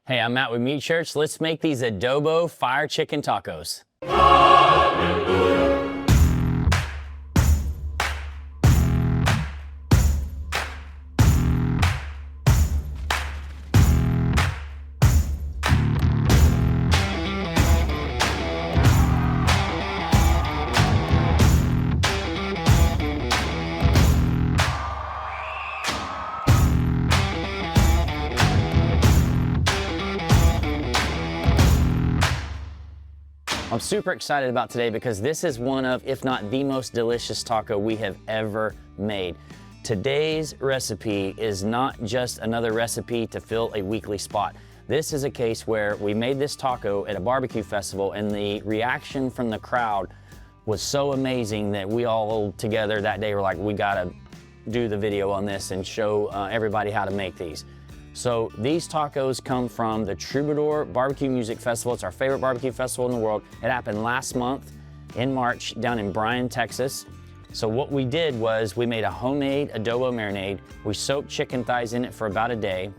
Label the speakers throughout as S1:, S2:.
S1: Hey, I'm Matt with Meat Church. Let's make these adobo fire chicken tacos. I'm super excited about today because this is one of, if not the most delicious taco we have ever made. Today's recipe is not just another recipe to fill a weekly spot. This is a case where we made this taco at a barbecue festival and the reaction from the crowd was so amazing that we all together that day were like, we gotta do the video on this and show everybody how to make these. So these tacos come from the Troubadour Barbecue Music Festival. It's our favorite barbecue festival in the world. It happened last month in March down in Bryan, Texas. So what we did was we made a homemade adobo marinade. We soaked chicken thighs in it for about a day,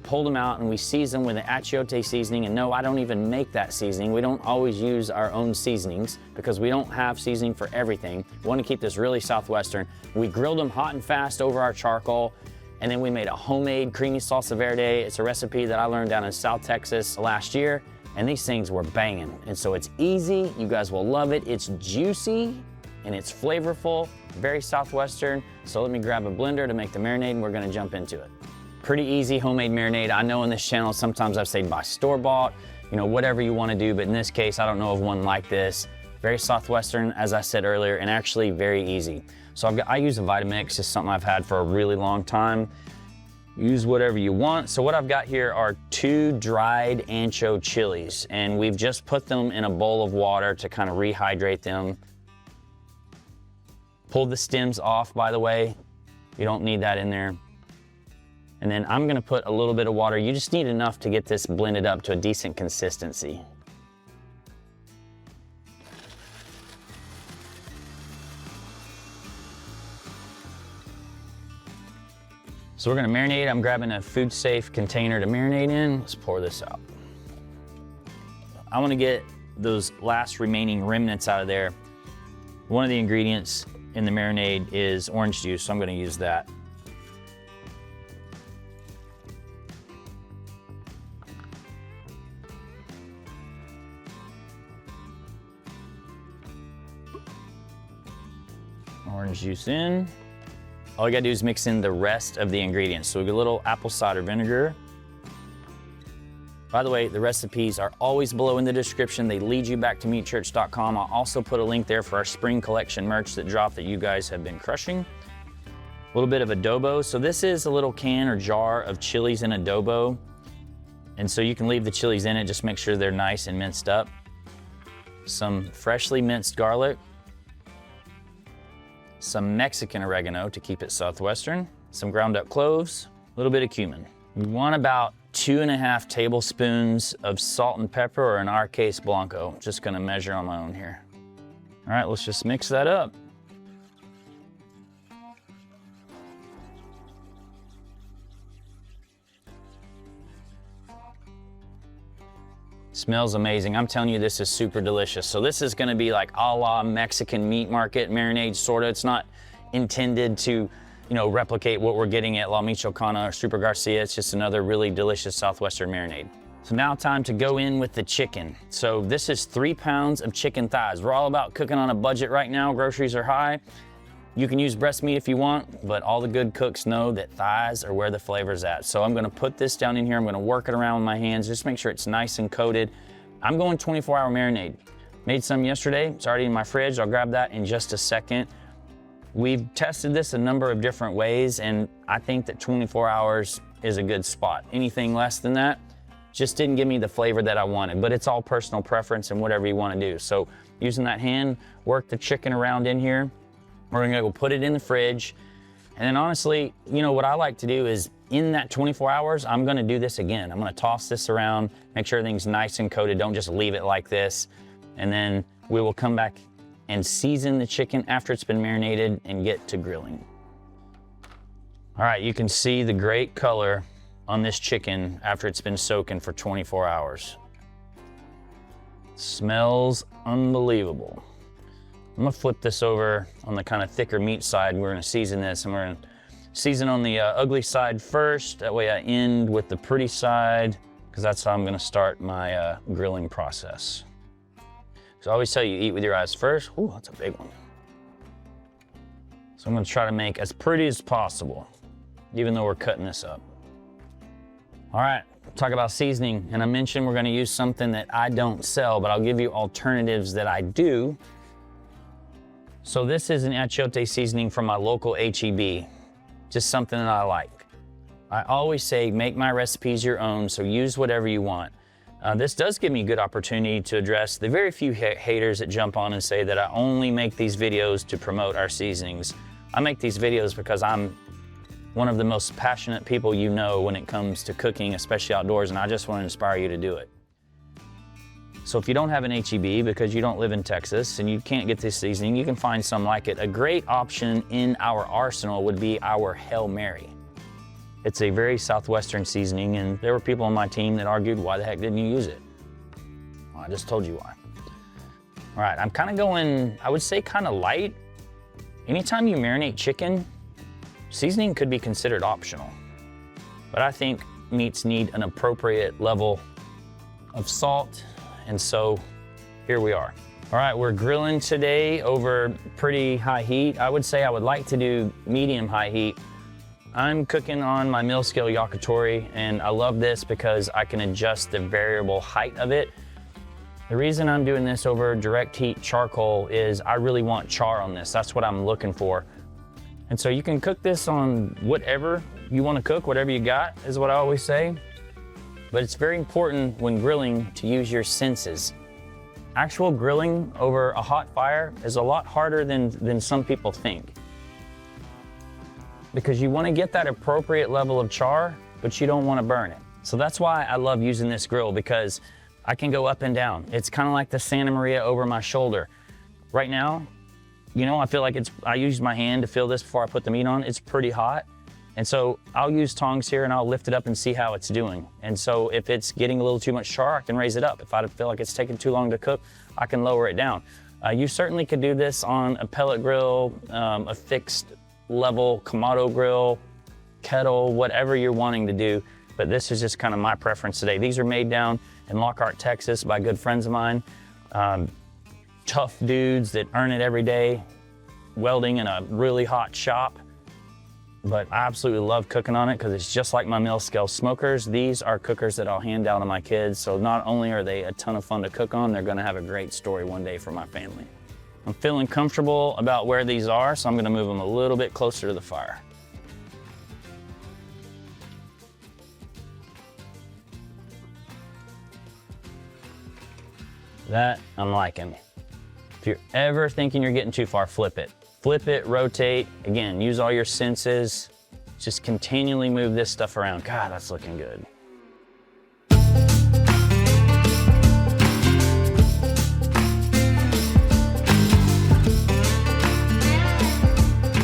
S1: pulled them out, and we seasoned them with an Achiote seasoning. And no, I don't even make that seasoning. We don't always use our own seasonings because we don't have seasoning for everything. We want to keep this really Southwestern. We grilled them hot and fast over our charcoal. And then we made a homemade creamy salsa verde. It's a recipe that I learned down in South Texas last year, and these things were banging. And so it's easy, you guys will love it. It's juicy and it's flavorful, very Southwestern. So let me grab a blender to make the marinade and we're gonna jump into it. Pretty easy homemade marinade. I know on this channel, sometimes I've said buy store-bought, you know, whatever you wanna do, but in this case, I don't know of one like this. Very Southwestern, as I said earlier, and actually very easy. So I use a Vitamix, it's something I've had for a really long time. Use whatever you want. So what I've got here are 2 dried ancho chilies, and we've just put them in a bowl of water to kind of rehydrate them. Pulled the stems off, by the way. You don't need that in there. And then I'm gonna put a little bit of water. You just need enough to get this blended up to a decent consistency. So we're gonna marinate. I'm grabbing a food safe container to marinate in. Let's pour this out. I wanna get those last remaining remnants out of there. One of the ingredients in the marinade is orange juice, so I'm gonna use that. Orange juice in. All you gotta do is mix in the rest of the ingredients. So we get a little apple cider vinegar. By the way, the recipes are always below in the description. They lead you back to meatchurch.com. I'll also put a link there for our spring collection merch that dropped that you guys have been crushing. A little bit of adobo. So this is a little can or jar of chilies in adobo. And so you can leave the chilies in it, just make sure they're nice and minced up. Some freshly minced garlic. Some Mexican oregano to keep it Southwestern, some ground up cloves, a little bit of cumin. We want about 2.5 tablespoons of salt and pepper, or in our case, Blanco. Just gonna measure on my own here. All right, let's just mix that up. Smells amazing. I'm telling you, this is super delicious. So this is gonna be like a la Mexican meat market marinade, sorta. It's not intended to, you know, replicate what we're getting at La Michoacana or Super Garcia. It's just another really delicious Southwestern marinade. So now time to go in with the chicken. So this is 3 pounds of chicken thighs. We're all about cooking on a budget right now. Groceries are high. You can use breast meat if you want, but all the good cooks know that thighs are where the flavor's at. So I'm gonna put this down in here. I'm gonna work it around with my hands, just make sure it's nice and coated. I'm going 24-hour marinade. Made some yesterday, it's already in my fridge. I'll grab that in just a second. We've tested this a number of different ways, and I think that 24 hours is a good spot. Anything less than that just didn't give me the flavor that I wanted, but it's all personal preference and whatever you wanna do. So using that hand, work the chicken around in here. We're gonna go put it in the fridge. And then honestly, you know, what I like to do is in that 24 hours, I'm gonna do this again. I'm gonna toss this around, make sure everything's nice and coated. Don't just leave it like this. And then we will come back and season the chicken after it's been marinated and get to grilling. All right, you can see the great color on this chicken after it's been soaking for 24 hours. Smells unbelievable. I'm gonna flip this over on the kind of thicker meat side. We're gonna season this, and we're gonna season on the ugly side first. That way I end with the pretty side, because that's how I'm gonna start my grilling process. So I always tell you, eat with your eyes first. Ooh, that's a big one. So I'm gonna try to make as pretty as possible, even though we're cutting this up. All right, talk about seasoning. And I mentioned we're gonna use something that I don't sell, but I'll give you alternatives that I do. So this is an Achiote seasoning from my local H-E-B, just something that I like. I always say, make my recipes your own, so use whatever you want. This does give me a good opportunity to address the very few haters that jump on and say that I only make these videos to promote our seasonings. I make these videos because I'm one of the most passionate people you know when it comes to cooking, especially outdoors, and I just want to inspire you to do it. So if you don't have an H-E-B because you don't live in Texas and you can't get this seasoning, you can find some like it. A great option in our arsenal would be our Hail Mary. It's a very Southwestern seasoning, and there were people on my team that argued, why the heck didn't you use it? Well, I just told you why. All right, I'm kind of going, I would say kind of light. Anytime you marinate chicken, seasoning could be considered optional. But I think meats need an appropriate level of salt, and so here we are. All right, we're grilling today over pretty high heat. I would say I would like to do medium high heat. I'm cooking on my mill scale yakitori, and I love this because I can adjust the variable height of it. The reason I'm doing this over direct heat charcoal is I really want char on this. That's what I'm looking for. And so you can cook this on whatever you want to cook, whatever you got is what I always say. But it's very important when grilling to use your senses. Actual grilling over a hot fire is a lot harder than some people think, because you want to get that appropriate level of char, but you don't want to burn it. So that's why I love using this grill, because I can go up and down. It's kind of like the Santa Maria over my shoulder. Right now, you know, I feel like I use my hand to feel this before I put the meat on. It's pretty hot. And so I'll use tongs here and I'll lift it up and see how it's doing. And so if it's getting a little too much char, I can raise it up. If I feel like it's taking too long to cook, I can lower it down. You certainly could do this on a pellet grill, a fixed level Kamado grill, kettle, whatever you're wanting to do. But this is just kind of my preference today. These are made down in Lockhart, Texas by good friends of mine. Tough dudes that earn it every day, welding in a really hot shop. But I absolutely love cooking on it because it's just like my mill scale smokers. These are cookers that I'll hand down to my kids. So not only are they a ton of fun to cook on, they're gonna have a great story one day for my family. I'm feeling comfortable about where these are, so I'm gonna move them a little bit closer to the fire. That I'm liking. If you're ever thinking you're getting too far, flip it. Flip it, rotate. Again, use all your senses. Just continually move this stuff around. God, that's looking good.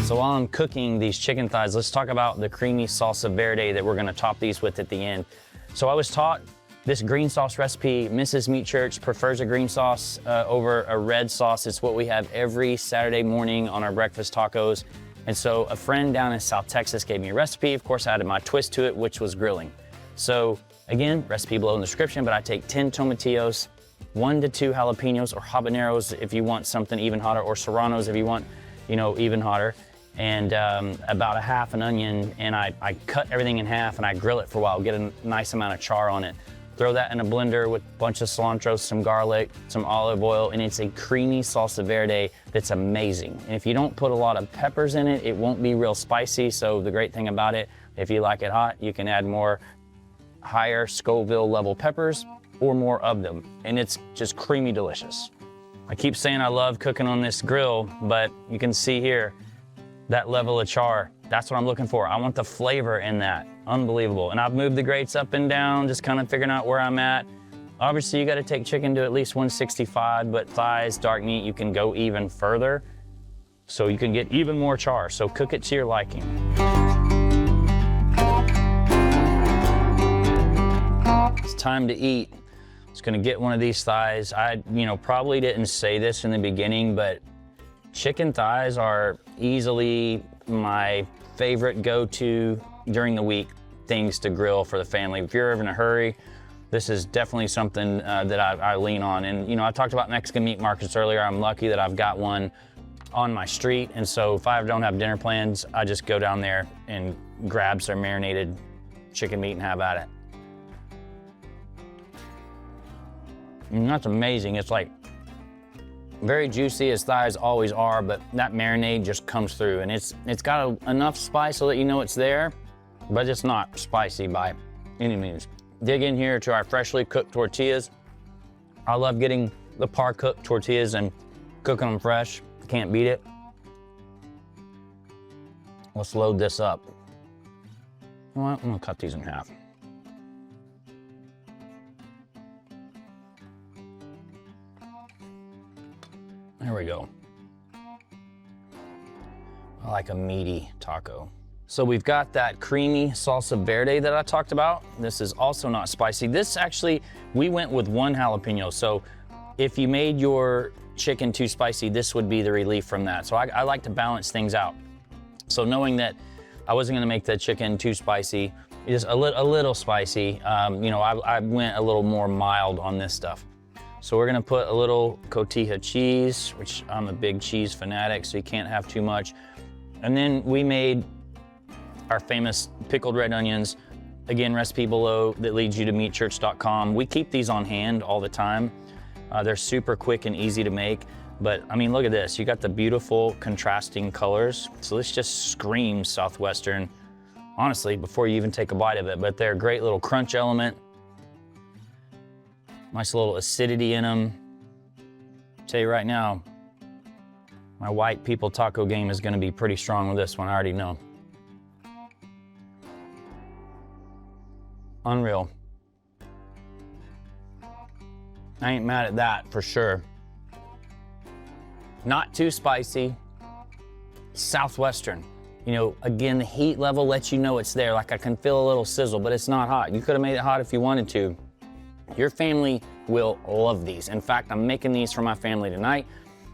S1: So while I'm cooking these chicken thighs, let's talk about the creamy salsa verde that we're gonna top these with at the end. So I was taught this green sauce recipe. Mrs. Meat Church prefers a green sauce over a red sauce. It's what we have every Saturday morning on our breakfast tacos. And so a friend down in South Texas gave me a recipe. Of course, I added my twist to it, which was grilling. So again, recipe below in the description, but I take 10 tomatillos, 1 to 2 jalapenos or habaneros if you want something even hotter, or serranos if you want, you know, even hotter. And about a half an onion, and I cut everything in half and I grill it for a while, get a nice amount of char on it. Throw that in a blender with a bunch of cilantro, some garlic, some olive oil, and it's a creamy salsa verde that's amazing. And if you don't put a lot of peppers in it, it won't be real spicy. So the great thing about it, if you like it hot, you can add more higher Scoville level peppers or more of them. And it's just creamy delicious. I keep saying I love cooking on this grill, but you can see here, that level of char, that's what I'm looking for. I want the flavor in that. Unbelievable. And I've moved the grates up and down, just kind of figuring out where I'm at. Obviously, you got to take chicken to at least 165, but thighs, dark meat, you can go even further. So you can get even more char. So cook it to your liking. time to eat. Just gonna get one of these thighs. I, probably didn't say this in the beginning, but chicken thighs are easily my favorite go-to during the week things to grill for the family. If you're ever in a hurry, this is definitely something that I lean on. And I talked about Mexican meat markets earlier. I'm lucky that I've got one on my street. And so if I don't have dinner plans, I just go down there and grab some marinated chicken meat and have at it. And that's amazing. It's like very juicy as thighs always are, but that marinade just comes through, and it's got enough spice so that you know it's there, but it's not spicy by any means. Dig in here to our freshly cooked tortillas. I love getting the par cooked tortillas and cooking them fresh. Can't beat it. Let's load this up. You know what? I'm gonna cut these in half. There we go. I like a meaty taco. So we've got that creamy salsa verde that I talked about. This is also not spicy. This actually, we went with 1 jalapeno. So if you made your chicken too spicy, this would be the relief from that. So I like to balance things out. So knowing that I wasn't gonna make the chicken too spicy, just a little spicy, I went a little more mild on this stuff. So we're gonna put a little cotija cheese, which I'm a big cheese fanatic, so you can't have too much. And then we made our famous pickled red onions. Again, recipe below that leads you to meatchurch.com. We keep these on hand all the time. They're super quick and easy to make, but I mean, look at this. You got the beautiful contrasting colors. So this just screams Southwestern, honestly, before you even take a bite of it, but they're a great little crunch element. Nice little acidity in them. Tell you right now, my white people taco game is gonna be pretty strong with this one, I already know. Unreal. I ain't mad at that for sure. Not too spicy. Southwestern. Again, the heat level lets you know it's there. Like I can feel a little sizzle, but it's not hot. You could have made it hot if you wanted to. Your family will love these. In fact, I'm making these for my family tonight.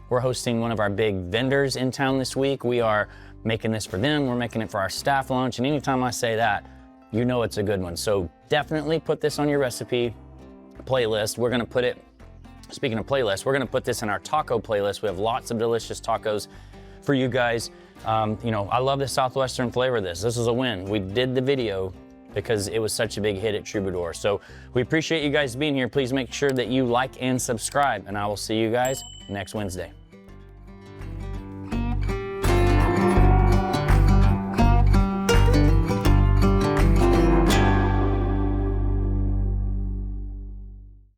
S1: We're hosting one of our big vendors in town this week. We are making this for them. We're making it for our staff lunch. And anytime I say that, you know it's a good one. So definitely put this on your recipe playlist. We're gonna put it, speaking of playlists, we're gonna put this in our taco playlist. We have lots of delicious tacos for you guys. I love the Southwestern flavor of this. This is a win. We did the video because it was such a big hit at Troubadour. So we appreciate you guys being here. Please make sure that you like and subscribe, and I will see you guys next Wednesday.